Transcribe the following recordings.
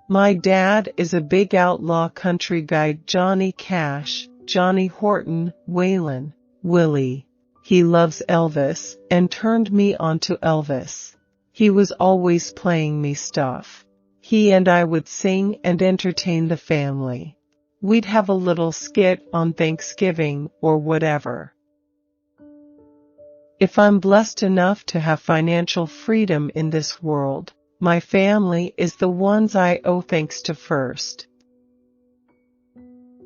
My dad is a big outlaw country guy, Johnny Cash, Johnny Horton, Waylon, Willie. He loves Elvis and turned me on to Elvis. He was always playing me stuff. He and I would sing and entertain the family. We'd have a little skit on Thanksgiving or whatever. If I'm blessed enough to have financial freedom in this world, my family is the ones I owe thanks to first.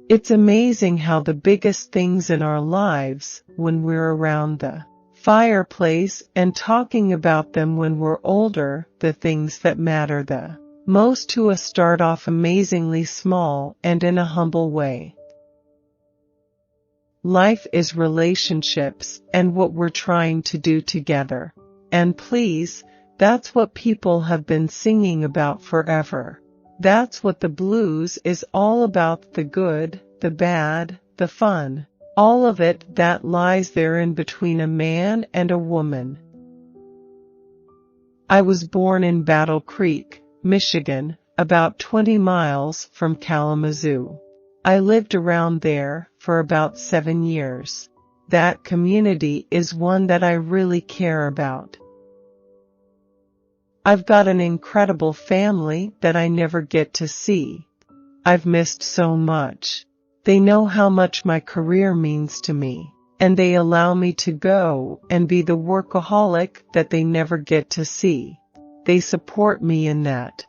It's amazing how the biggest things in our lives, when we're around the fireplace and talking about them when we're older, the things that matter the most to us start off amazingly small and in a humble way. Life is relationships and what we're trying to do together. And please, that's what people have been singing about forever. That's what the blues is all about, the good, the bad, the fun. All of it that lies there in between a man and a woman. I was born in Battle Creek, Michigan, about 20 miles from Kalamazoo. I lived around there for about 7 years. That community is one that I really care about. I've got an incredible family that I never get to see. I've missed so much. They know how much my career means to me, and they allow me to go and be the workaholic that they never get to see. They support me in that.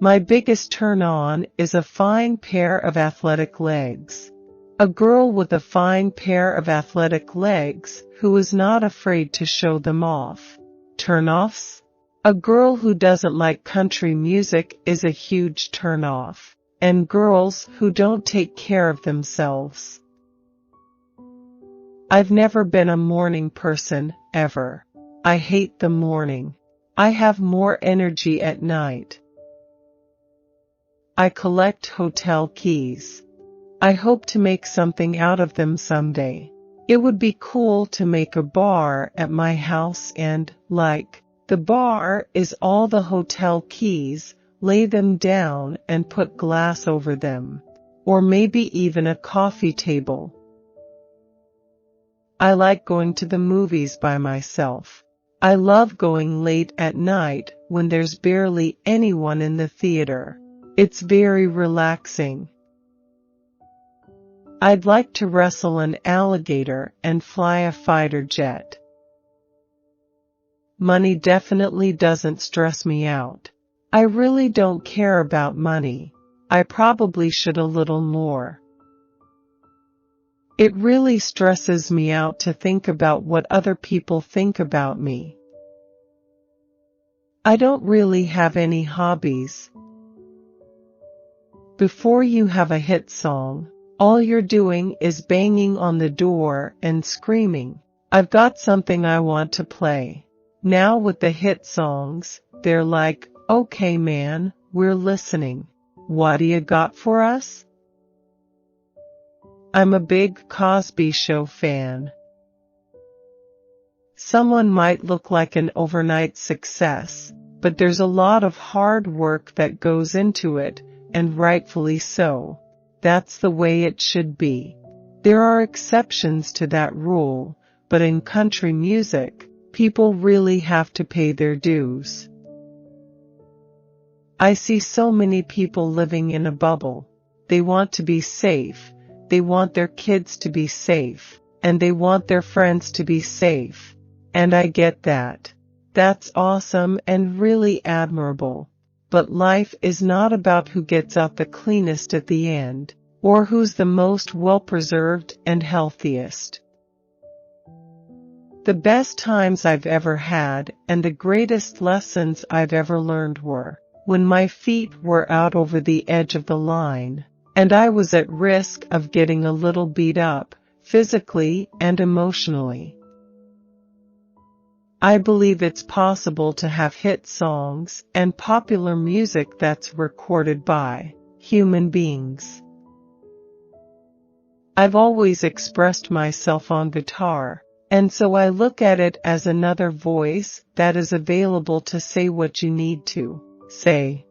My biggest turn-on is a fine pair of athletic legs. A girl with a fine pair of athletic legs who is not afraid to show them off. Turn-offs? A girl who doesn't like country music is a huge turn-off. And girls who don't take care of themselves. I've never been a morning person, ever. I hate the morning. I have more energy at night. I collect hotel keys. I hope to make something out of them someday. It would be cool to make a bar at my house and, like, the bar is all the hotel keys, lay them down and put glass over them. Or maybe even a coffee table. I like going to the movies by myself. I love going late at night when there's barely anyone in the theater. It's very relaxing. I'd like to wrestle an alligator and fly a fighter jet. Money definitely doesn't stress me out. I really don't care about money. I probably should a little more. It really stresses me out to think about what other people think about me. I don't really have any hobbies. Before you have a hit song, all you're doing is banging on the door and screaming, "I've got something I want to play." Now with the hit songs, they're like, "Okay man, we're listening. What do you got for us?" I'm a big Cosby Show fan. Someone might look like an overnight success, but there's a lot of hard work that goes into it, and rightfully so. That's the way it should be. There are exceptions to that rule, but in country music, people really have to pay their dues. I see so many people living in a bubble. They want to be safe, they want their kids to be safe, and they want their friends to be safe. And I get that. That's awesome and really admirable. But life is not about who gets out the cleanest at the end, or who's the most well-preserved and healthiest. The best times I've ever had and the greatest lessons I've ever learned were when my feet were out over the edge of the line, and I was at risk of getting a little beat up, physically and emotionally. I believe it's possible to have hit songs and popular music that's recorded by human beings. I've always expressed myself on guitar, and so I look at it as another voice that is available to say what you need to say,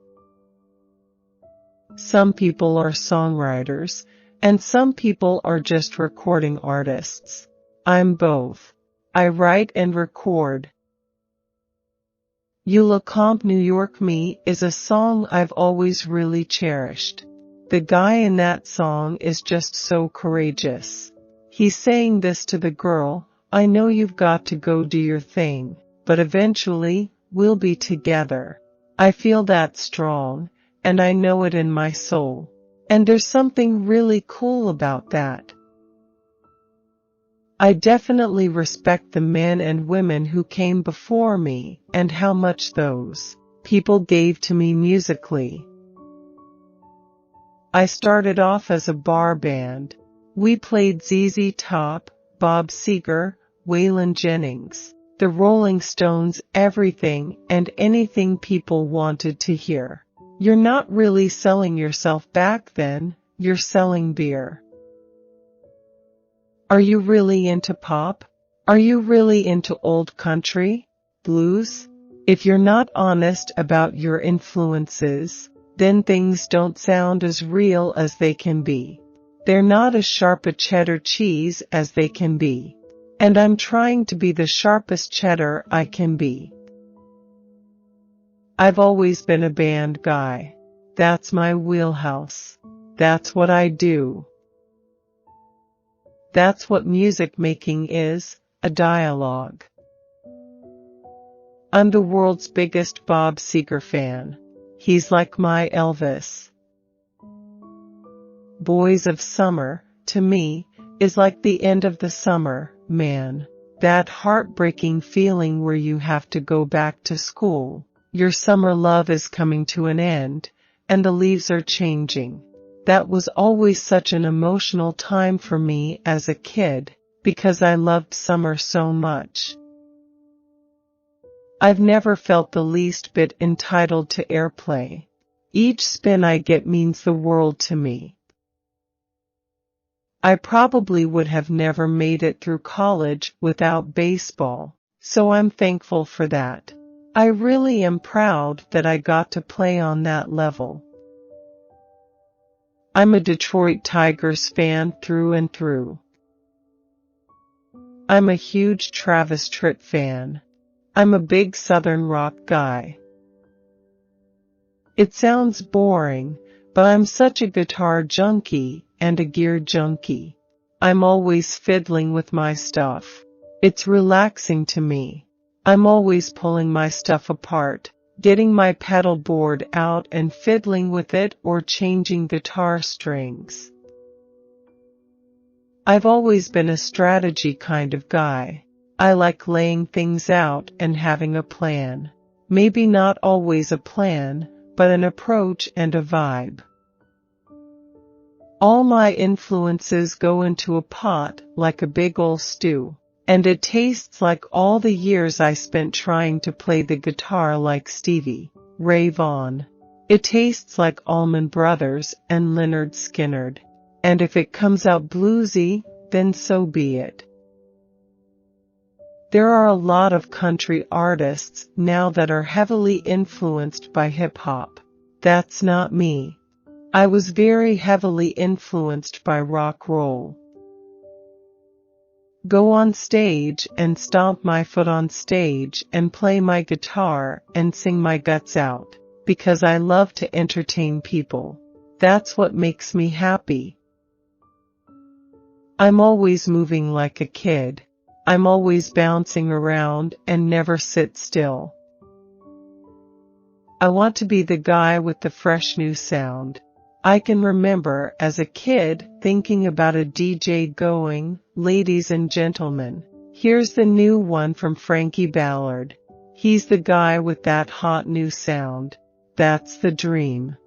Some people are songwriters, and some people are just recording artists. I'm both. I write and record. You Le Comp New York Me is a song I've always really cherished. The guy in that song is just so courageous. He's saying this to the girl, I know you've got to go do your thing, but eventually, we'll be together. I feel that strong, and I know it in my soul. And there's something really cool about that. I definitely respect the men and women who came before me and how much those people gave to me musically. I started off as a bar band. We played ZZ Top, Bob Seger, Waylon Jennings, the Rolling Stones, everything and anything people wanted to hear. You're not really selling yourself back then, you're selling beer. Are you really into pop? Are you really into old country, blues? If you're not honest about your influences, then things don't sound as real as they can be. They're not as sharp a cheddar cheese as they can be. And I'm trying to be the sharpest cheddar I can be. I've always been a band guy. That's my wheelhouse. That's what I do. That's what music making is, a dialogue. I'm the world's biggest Bob Seger fan. He's like my Elvis. Boys of Summer, to me, is like the end of the summer, man. That heartbreaking feeling where you have to go back to school. Your summer love is coming to an end, and the leaves are changing. That was always such an emotional time for me as a kid, because I loved summer so much. I've never felt the least bit entitled to airplay. Each spin I get means the world to me. I probably would have never made it through college without baseball, so I'm thankful for that. I really am proud that I got to play on that level. I'm a Detroit Tigers fan through and through. I'm a huge Travis Tritt fan. I'm a big Southern rock guy. It sounds boring, but I'm such a guitar junkie and a gear junkie. I'm always fiddling with my stuff. It's relaxing to me. I'm always pulling my stuff apart, getting my pedal board out and fiddling with it or changing guitar strings. I've always been a strategy kind of guy. I like laying things out and having a plan. Maybe not always a plan, but an approach and a vibe. All my influences go into a pot like a big ol' stew, and it tastes like all the years I spent trying to play the guitar like Stevie Ray Vaughan. It tastes like Allman Brothers and Lynyrd Skynyrd. And if it comes out bluesy, then so be it. There are a lot of country artists now that are heavily influenced by hip-hop. That's not me. I was very heavily influenced by rock roll. Go on stage and stomp my foot on stage and play my guitar and sing my guts out, because I love to entertain people. That's what makes me happy. I'm always moving like a kid. I'm always bouncing around and never sit still. I want to be the guy with the fresh new sound. I can remember as a kid thinking about a DJ going, "Ladies and gentlemen, here's the new one from Frankie Ballard. He's the guy with that hot new sound. That's the dream."